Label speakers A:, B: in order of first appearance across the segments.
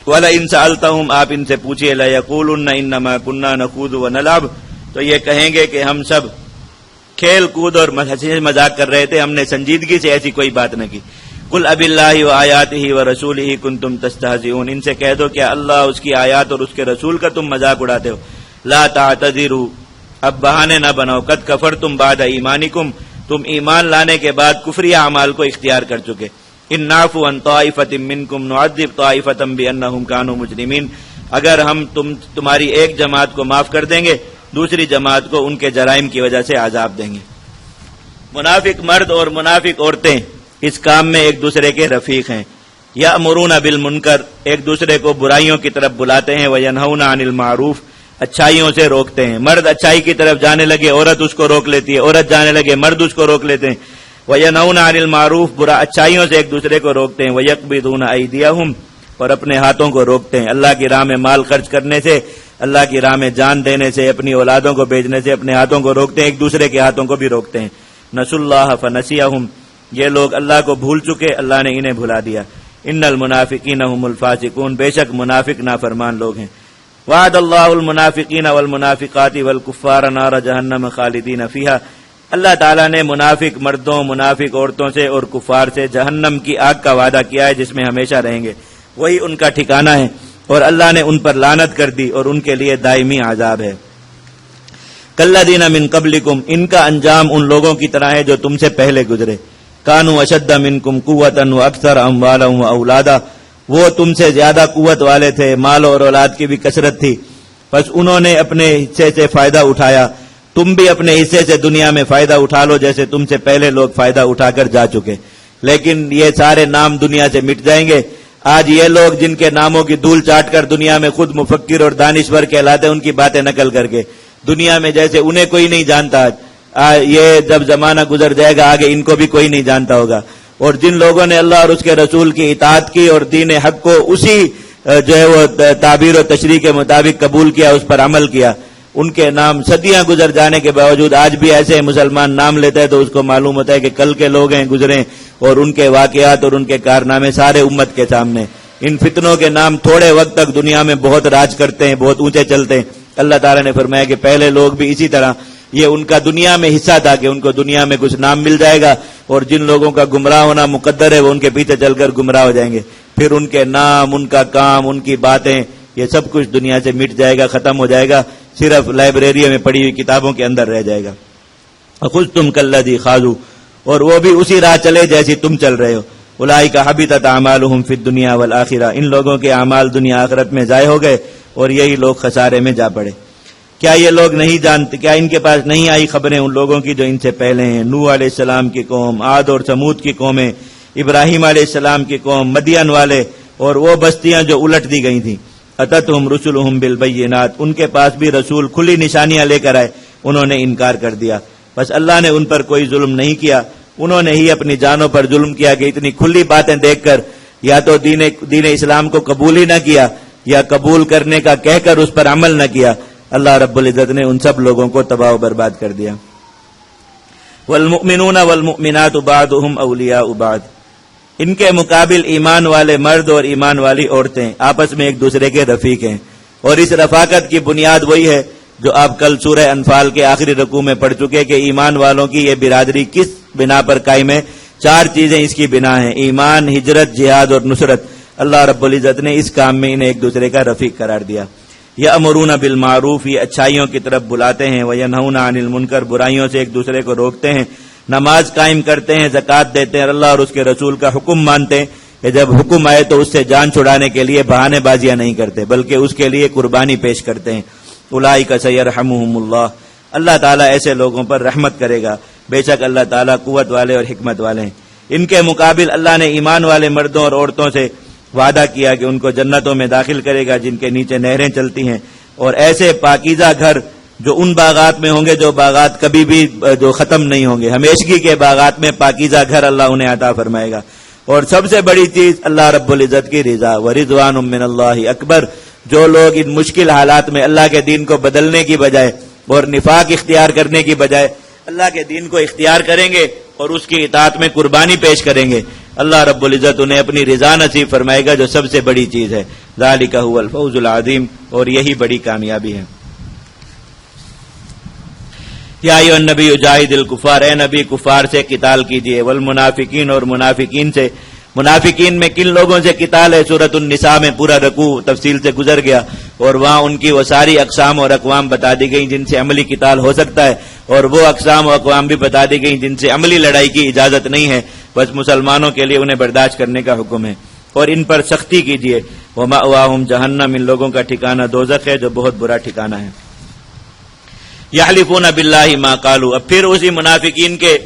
A: وَلَئِن سَأَلْتَهُمْ، آپ ان سے پوچھئے، لَيَقُولُنَّ إِنَّمَا كُنَّا نَخُوضُ وَنَلْعَبُ، تو یہ کہیں گے کہ ہم سب کھیل کود اور مذاق کر رہے تھے، ہم نے سنجیدگی سے ایسی کوئی بات نہ کی۔ قُلْ أَبِ اللَّهِ وَآيَاتِهِ وَرَسُولِهِ كُنتُمْ تَسْتَهْزِئُونَ، ان سے کہہ دو کہ اللہ، اس کی آیات اور اس کے رسول کا تم مذاق اڑاتے ہو۔ لَا تَعْتَذِرُوا، اب بہانے نہ بناؤ، قَدْ كَفَرْتُمْ بَعْدَ ایمانکم، تم ایمان لانے کے بعد کفری اعمال کو اختیار کر چکے۔ ان نعفو عن طائفۃ منکم نعذب طائفۃ بانہم کانوا مجرمین، اگر ہم تمہاری ایک جماعت کو معاف کر دیں گے، دوسری جماعت کو ان کے جرائم کی وجہ سے عذاب دیں گے۔ منافق مرد اور منافق عورتیں اس کام میں ایک دوسرے کے رفیق ہیں۔ یأمرون بالمنکر، ایک دوسرے کو برائیوں کی طرف بلاتے ہیں، وینہون عن المعروف، اچھائیوں سے روکتے ہیں۔ مرد اچھائی کی طرف جانے لگے، عورت اس کو روک لیتی ہے، عورت جانے لگے، مرد اس کو روک لیتے ہیں۔ وَيَنْهَوْنَ عَنِ الْمَعْرُوفِ، برا اچھائیوں سے ایک دوسرے کو روکتے ہیں۔ وَيَقْبِضُونَ أَيْدِيَهُمْ، اور اپنے ہاتھوں کو روکتے ہیں، اللہ کی راہ میں مال خرچ کرنے سے، اللہ کی راہ میں جان دینے سے، اپنی اولادوں کو بیچنے سے اپنے ہاتھوں کو روکتے ہیں، ایک دوسرے کے ہاتھوں کو بھی روکتے ہیں۔ نسوا اللہ فنسیہم، یہ لوگ اللہ کو بھول چکے، اللہ نے انہیں بھلا دیا۔ ان المنافقین هم الفاسقون، بے شک منافق نافرمان لوگ ہیں۔ وعد اللہ المنافقین والمنافقات والکفار نار جہنم خالدین فیہا، اللہ تعالیٰ نے منافق مردوں، منافق عورتوں سے اور کفار سے جہنم کی آگ کا وعدہ کیا ہے جس میں ہمیشہ رہیں گے، وہی ان کا ٹھکانہ ہے، اور اللہ نے ان پر لعنت کر دی اور ان کے لیے دائمی عذاب ہے۔ کالذین من قبلکم، ان کا انجام ان لوگوں کی طرح ہے جو تم سے پہلے گزرے۔ کانوا اشد منکم قوۃ واکثر اموالا واولادا، وہ تم سے زیادہ قوت والے تھے، مال اور اولاد کی بھی کثرت تھی، بس انہوں نے اپنے حصے سے فائدہ اٹھایا، تم بھی اپنے حصے سے دنیا میں فائدہ اٹھا لو جیسے تم سے پہلے لوگ فائدہ اٹھا کر جا چکے۔ لیکن یہ سارے نام دنیا سے مٹ جائیں گے۔ آج یہ لوگ جن کے ناموں کی دھول چاٹ کر دنیا میں خود مفکر اور دانشور کہلاتے ہیں، ان کی باتیں نقل کر کے دنیا میں جیسے انہیں کوئی نہیں جانتا، یہ جب زمانہ گزر جائے گا آگے ان کو بھی کوئی نہیں جانتا ہوگا۔ اور جن لوگوں نے اللہ اور اس کے رسول کی اطاعت کی اور دین حق کو اسی جو ہے وہ تعبیر و تشریح کے مطابق قبول کیا، اس پر عمل کیا، ان کے نام صدیاں گزر جانے کے باوجود آج بھی ایسے مسلمان نام لیتا ہے تو اس کو معلوم ہوتا ہے کہ کل کے لوگ ہیں گزرے، اور ان کے واقعات اور ان کے کارنامے سارے امت کے سامنے۔ ان فتنوں کے نام تھوڑے وقت تک دنیا میں بہت راج کرتے ہیں، بہت اونچے چلتے ہیں۔ اللہ تعالیٰ نے فرمایا کہ پہلے لوگ بھی اسی طرح، یہ ان کا دنیا میں حصہ تھا کہ ان کو دنیا میں کچھ نام مل جائے گا، اور جن لوگوں کا گمراہ ہونا مقدر ہے وہ ان کے پیچھے چل کر گمراہ ہو جائیں گے، پھر ان کے نام، ان کا کام، ان کی باتیں، یہ سب کچھ دنیا سے مٹ جائے گا، ختم ہو جائے گا، صرف لائبریری میں پڑھی ہوئی کتابوں کے اندر رہ جائے گا۔ اخذتم کالذی خاضوا، اور وہ بھی اسی راہ چلے جیسی تم چل رہے ہو۔ اولئک حبطت اعمالهم فی الدنیا والآخرہ، ان لوگوں کے اعمال دنیا آخرت میں ضائع ہو گئے اور یہی لوگ خسارے میں جا پڑے۔ کیا یہ لوگ نہیں جانتے، کیا ان کے پاس نہیں آئی خبریں ان لوگوں کی جو ان سے پہلے ہیں؟ نوح علیہ السلام کی قوم، عاد اور ثمود کی قومیں، ابراہیم علیہ السلام کی قوم، مدین والے، اور وہ بستیاں جو الٹ دی گئی تھیں۔ اتتہم رسلہم بالبینات، ان کے پاس بھی رسول کھلی نشانیاں لے کر آئے، انہوں نے انکار کر دیا۔ بس اللہ نے ان پر کوئی ظلم نہیں کیا، انہوں نے ہی اپنی جانوں پر ظلم کیا کہ اتنی کھلی باتیں دیکھ کر یا تو دین اسلام کو قبول ہی نہ کیا، یا قبول کرنے کا کہہ کر اس پر عمل نہ کیا۔ اللہ رب العزت نے ان سب لوگوں کو تباہ و برباد کر دیا۔ والمؤمنون والمؤمنات بعضهم اولیاء بعض، ان کے مقابل ایمان والے مرد اور ایمان والی عورتیں آپس میں ایک دوسرے کے رفیق ہیں، اور اس رفاقت کی بنیاد وہی ہے جو آپ کل سورہ انفال کے آخری رکوع میں پڑھ چکے کہ ایمان والوں کی یہ برادری کس بنا پر قائم ہے۔ 4 چیزیں اس کی بنا ہیں: ایمان، ہجرت، جہاد اور نصرت۔ اللہ رب العزت نے اس کام میں انہیں ایک دوسرے کا رفیق قرار دیا۔ یأمرون بالمعروف، یہ اچھائیوں کی طرف بلاتے ہیں، وینہون عن المنکر، برائیوں سے ایک دوسرے کو روکتے ہیں، نماز قائم کرتے ہیں، زکوٰۃ دیتے ہیں، اللہ اور اس کے رسول کا حکم مانتے ہیں کہ جب حکم آئے تو اس سے جان چھڑانے کے لیے بہانے بازیاں نہیں کرتے بلکہ اس کے لیے قربانی پیش کرتے ہیں۔ اولئک سیرحمہم اللہ، اللہ تعالیٰ ایسے لوگوں پر رحمت کرے گا، بے شک اللہ تعالیٰ قوت والے اور حکمت والے ہیں۔ ان کے مقابل اللہ نے ایمان والے مردوں اور عورتوں سے وعدہ کیا کہ ان کو جنتوں میں داخل کرے گا جن کے نیچے نہریں چلتی ہیں، اور ایسے پاکیزہ گھر جو ان باغات میں ہوں گے جو باغات کبھی بھی جو ختم نہیں ہوں گے، ہمیشگی کے باغات میں پاکیزہ گھر اللہ انہیں عطا فرمائے گا۔ اور سب سے بڑی چیز اللہ رب العزت کی رضا، ورضوان من اللہ اکبر۔ جو لوگ ان مشکل حالات میں اللہ کے دین کو بدلنے کی بجائے اور نفاق اختیار کرنے کی بجائے اللہ کے دین کو اختیار کریں گے اور اس کی اطاعت میں قربانی پیش کریں گے، اللہ رب العزت انہیں اپنی رضا نصیب فرمائے گا، جو سب سے بڑی چیز ہے۔ ذالک هو الفوز العظیم، اور یہی بڑی کامیابی ہے۔ یا ایھا النبی جاہد الکفار، اے نبی کفار سے قتال کیجیے، والمنافقین، اور منافقین سے۔ منافقین میں کن لوگوں سے قتال ہے؟ سورۃ النساء میں پورا رکوع تفصیل سے گزر گیا، اور وہاں ان کی وہ ساری اقسام اور اقوام بتا دی گئی جن سے عملی قتال ہو سکتا ہے، اور وہ اقسام و اقوام بھی بتا دی گئی جن سے عملی لڑائی کی اجازت نہیں ہے، بس مسلمانوں کے لیے انہیں برداشت کرنے کا حکم ہے، اور ان پر سختی کیجیے۔ ومأواہم جہنم، ان لوگوں کا ٹھکانہ دوزخ ہے جو بہت برا ٹھکانہ ہے۔ یحلفون باللہ ما قالوا، اب پھر اسی منافقین کے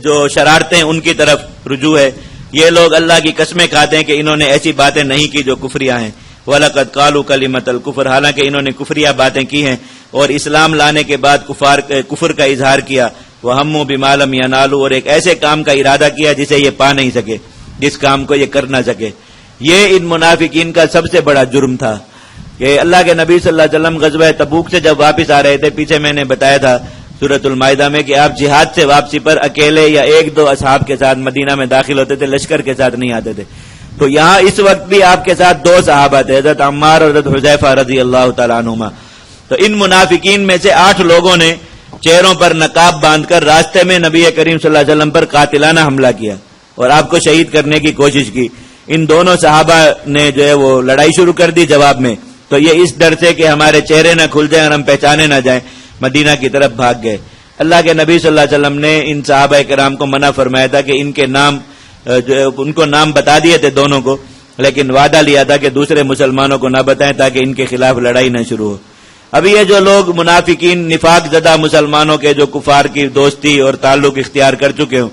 A: جو شرارتیں ان کی طرف رجوع ہے۔ یہ لوگ اللہ کی قسمیں کھاتے ہیں کہ انہوں نے ایسی باتیں نہیں کی جو کفریہ ہیں۔ وَلَقَدْ قَالُوا كَلِمَةَ الْكُفْرِ، حالانکہ انہوں نے کفریہ باتیں کی ہیں اور اسلام لانے کے بعد کفر کا اظہار کیا۔ وَهَمُّوا بِمَا لَمْ يَنَالُوا، اور ایک ایسے کام کا ارادہ کیا جسے یہ پا نہیں سکے، جس کام کو یہ کر نہ سکے۔ یہ ان منافقین کا سب سے بڑا جرم تھا کہ اللہ کے نبی صلی اللہ علیہ وسلم غزوہ تبوک سے جب واپس آ رہے تھے، پیچھے میں نے بتایا تھا سورۃ المائدہ میں کہ آپ جہاد سے واپسی پر اکیلے یا ایک دو اصحاب کے ساتھ مدینہ میں داخل ہوتے تھے، لشکر کے ساتھ نہیں آتے تھے۔ تو یہاں اس وقت بھی آپ کے ساتھ دو صحابہ تھے، حضرت عمار اور حضرت حذیفہ رضی اللہ تعالیٰ عنہما۔ تو ان منافقین میں سے 8 لوگوں نے چہروں پر نقاب باندھ کر راستے میں نبی کریم صلی اللہ علیہ وسلم پر قاتلانہ حملہ کیا اور آپ کو شہید کرنے کی کوشش کی۔ ان دونوں صحابہ نے جو ہے وہ لڑائی شروع کر دی جواب میں، تو یہ اس ڈر سے کہ ہمارے چہرے نہ کھل جائیں اور ہم پہچانے نہ جائیں، مدینہ کی طرف بھاگ گئے۔ اللہ کے نبی صلی اللہ علیہ وسلم نے ان صحابہ کرام کو منع فرمایا تھا کہ ان کے نام ان کو نام بتا دیے تھے دونوں کو، لیکن وعدہ لیا تھا کہ دوسرے مسلمانوں کو نہ بتائیں تاکہ ان کے خلاف لڑائی نہ شروع ہو۔ ابھی یہ جو لوگ منافقین نفاق زدہ مسلمانوں کے جو کفار کی دوستی اور تعلق اختیار کر چکے ہوں،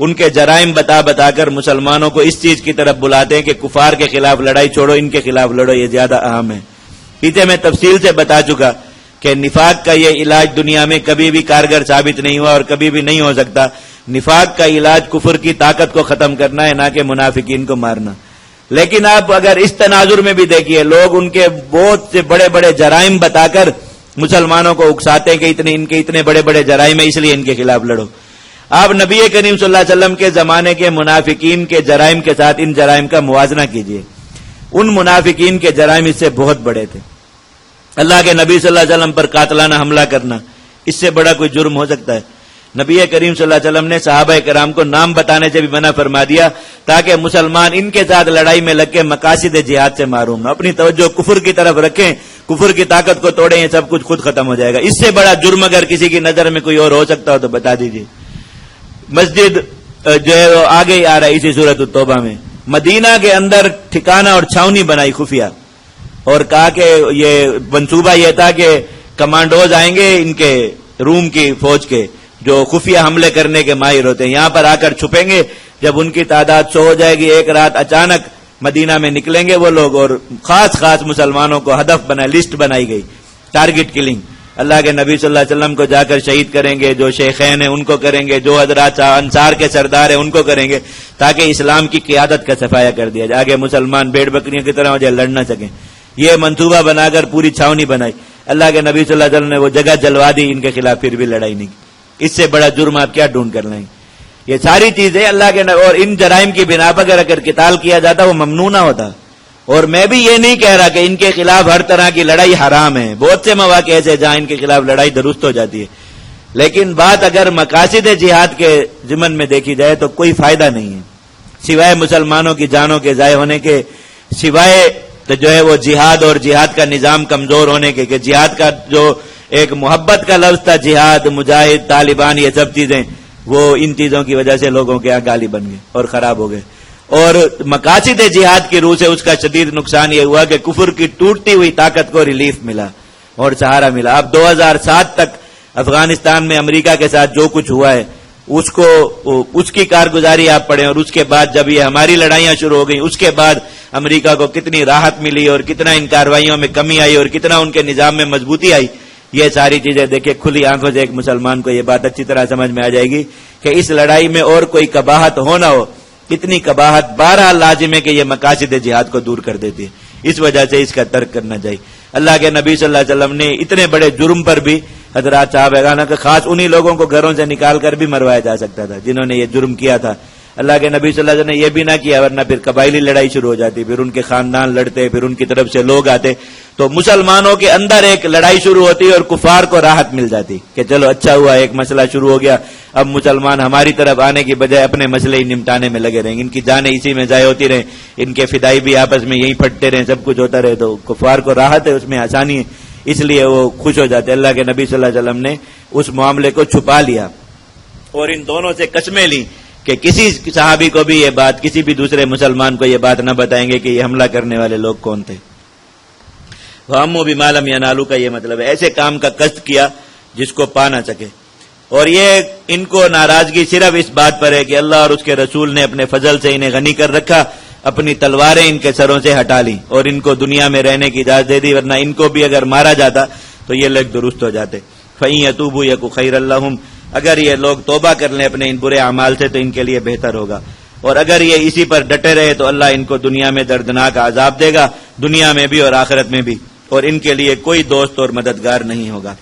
A: ان کے جرائم بتا بتا کر مسلمانوں کو اس چیز کی طرف بلاتے ہیں کہ کفار کے خلاف لڑائی چھوڑو، ان کے خلاف لڑو، یہ زیادہ اہم ہے۔ پیچھے میں تفصیل سے بتا چکا کہ نفاق کا یہ علاج دنیا میں کبھی بھی کارگر ثابت نہیں ہوا اور کبھی بھی نہیں ہو سکتا۔ نفاق کا علاج کفر کی طاقت کو ختم کرنا ہے، نہ کہ منافقین کو مارنا۔ لیکن آپ اگر اس تناظر میں بھی دیکھیے، لوگ ان کے بہت سے بڑے بڑے جرائم بتا کر مسلمانوں کو اکساتے ہیں کہ ان کے اتنے بڑے بڑے جرائم ہیں، اس لیے ان کے خلاف لڑو۔ آپ نبی کریم صلی اللہ علیہ وسلم کے زمانے کے منافقین کے جرائم کے ساتھ ان جرائم کا موازنہ کیجئے۔ ان منافقین کے جرائم اس سے بہت بڑے تھے۔ اللہ کے نبی صلی اللہ علیہ وسلم پر قاتلانہ حملہ کرنا، اس سے بڑا کوئی جرم ہو سکتا ہے؟ نبی کریم صلی اللہ علیہ وسلم نے صحابہ کرام کو نام بتانے سے بھی منع فرما دیا تاکہ مسلمان ان کے ساتھ لڑائی میں لگ کے مقاصد جہاد سے معروم نہ، اپنی توجہ کفر کی طرف رکھیں، کفر کی طاقت کو توڑیں، یہ سب کچھ خود ختم ہو جائے گا۔ اس سے بڑا جرم اگر کسی کی نظر میں کوئی اور ہو سکتا ہو تو بتا دیجیے۔ مسجد جو ہے وہ آگے ہی آ رہا ہے اسی سورۃ التوبہ میں، مدینہ کے اندر ٹھکانہ اور چھاونی بنائی خفیہ، اور کہا کہ یہ منصوبہ یہ تھا کہ کمانڈوز آئیں گے ان کے روم کی فوج کے جو خفیہ حملے کرنے کے ماہر ہوتے ہیں، یہاں پر آ کر چھپیں گے، جب ان کی تعداد 100 ہو جائے گی ایک رات اچانک مدینہ میں نکلیں گے وہ لوگ، اور خاص مسلمانوں کو ہدف لسٹ بنائی گئی، ٹارگٹ کلنگ۔ اللہ کے نبی صلی اللہ علیہ وسلم کو جا کر شہید کریں گے، جو شیخین ہیں ان کو کریں گے، جو حضرات انصار کے سردار ہیں ان کو کریں گے، تاکہ اسلام کی قیادت کا صفایا کر دیا جائے، آگے مسلمان بھیڑ بکریوں کی طرح ہو جائے، لڑ نہ سکیں۔ یہ منصوبہ بنا کر پوری چھاونی بنائی، اللہ کے نبی صلی اللہ علیہ وسلم نے وہ جگہ جلوا دی، ان کے خلاف پھر بھی لڑائی نہیں کی۔ اس سے بڑا جرم آپ کیا ڈھونڈ کر لائیں؟ یہ ساری چیزیں اللہ کے اور ان جرائم کی بنا پر اگر قتال کیا جاتا وہ ممنوع نہ ہوتا۔ اور میں بھی یہ نہیں کہہ رہا کہ ان کے خلاف ہر طرح کی لڑائی حرام ہے، بہت سے مواقع ایسے جہاں ان کے خلاف لڑائی درست ہو جاتی ہے، لیکن بات اگر مقاصد جہاد کے ضمن میں دیکھی جائے تو کوئی فائدہ نہیں ہے سوائے مسلمانوں کی جانوں کے ضائع ہونے کے، سوائے جو ہے وہ جہاد اور جہاد کا نظام کمزور ہونے کے، کہ جہاد کا جو ایک محبت کا لفظ تھا، جہاد، مجاہد، طالبان، یہ سب چیزیں وہ ان چیزوں کی وجہ سے لوگوں کے غالب بن گئے اور خراب ہو گئے۔ اور مقاصد جہاد کی روح سے اس کا شدید نقصان یہ ہوا کہ کفر کی ٹوٹتی ہوئی طاقت کو ریلیف ملا اور سہارا ملا۔ اب 2007 تک افغانستان میں امریکہ کے ساتھ جو کچھ ہوا ہے اس کی کارگزاری آپ پڑھیں، اور اس کے بعد جب یہ ہماری لڑائیاں شروع ہو گئیں اس کے بعد امریکہ کو کتنی راحت ملی اور کتنا ان کارروائیوں میں کمی آئی اور کتنا ان کے نظام میں مضبوطی آئی، یہ ساری چیزیں دیکھیں کھلی آنکھوں سے ایک مسلمان کو یہ بات اچھی طرح سمجھ میں آ جائے گی کہ اس لڑائی میں اور کوئی قباحت ہو نہ ہو، اتنی قباحت بہرحال لازم ہے کہ یہ مقاصد جہاد کو دور کر دیتی ہے، اس وجہ سے اس کا ترک کرنا چاہیے۔ اللہ کے نبی صلی اللہ علیہ وسلم نے اتنے بڑے جرم پر بھی حضرات صاحب خاص انہی لوگوں کو گھروں سے نکال کر بھی مروایا جا سکتا تھا جنہوں نے یہ جرم کیا تھا۔ اللہ کے نبی صلی اللہ علیہ وسلم نے یہ بھی نہ کیا، ورنہ پھر قبائلی لڑائی شروع ہو جاتی، پھر ان کے خاندان لڑتے، پھر ان کی طرف سے لوگ آتے، تو مسلمانوں کے اندر ایک لڑائی شروع ہوتی اور کفار کو راحت مل جاتی کہ چلو اچھا ہوا، ایک مسئلہ شروع ہو گیا، اب مسلمان ہماری طرف آنے کی بجائے اپنے مسئلے ہی نمٹانے میں لگے رہیں، ان کی جانیں اسی میں ضائع ہوتی رہیں، ان کے فدائی بھی آپس میں یہی پھٹتے رہیں، سب کچھ ہوتا رہے، تو کفار کو راحت ہے، اس میں آسانی ہے، اس لیے وہ خوش ہو جاتے۔ اللہ کے نبی صلی اللہ علیہ وسلم نے اس معاملے کو چھپا لیا اور ان دونوں سے قسمیں لی کہ کسی صحابی کو بھی یہ بات، کسی بھی دوسرے مسلمان کو یہ بات نہ بتائیں گے کہ یہ حملہ کرنے والے لوگ کون تھے۔ وَهَمُّوا بِمَا لَمْ يَنَالُوا کا یہ مطلب ہے ایسے کام کا قصد کیا جس کو پا نہ سکے، اور یہ ان کو ناراضگی صرف اس بات پر ہے کہ اللہ اور اس کے رسول نے اپنے فضل سے انہیں غنی کر رکھا، اپنی تلواریں ان کے سروں سے ہٹا لی اور ان کو دنیا میں رہنے کی اجازت دے دی، ورنہ ان کو بھی اگر مارا جاتا تو یہ لوگ درست ہو جاتے۔ فَإِن يَتُوبُوا يَكُ خَيْرًا لَّهُمْ، اگر یہ لوگ توبہ کر لیں اپنے ان برے اعمال سے تو ان کے لیے بہتر ہوگا، اور اگر یہ اسی پر ڈٹے رہے تو اللہ ان کو دنیا میں دردناک عذاب دے گا، دنیا میں بھی اور آخرت میں بھی، اور ان کے لیے کوئی دوست اور مددگار نہیں ہوگا۔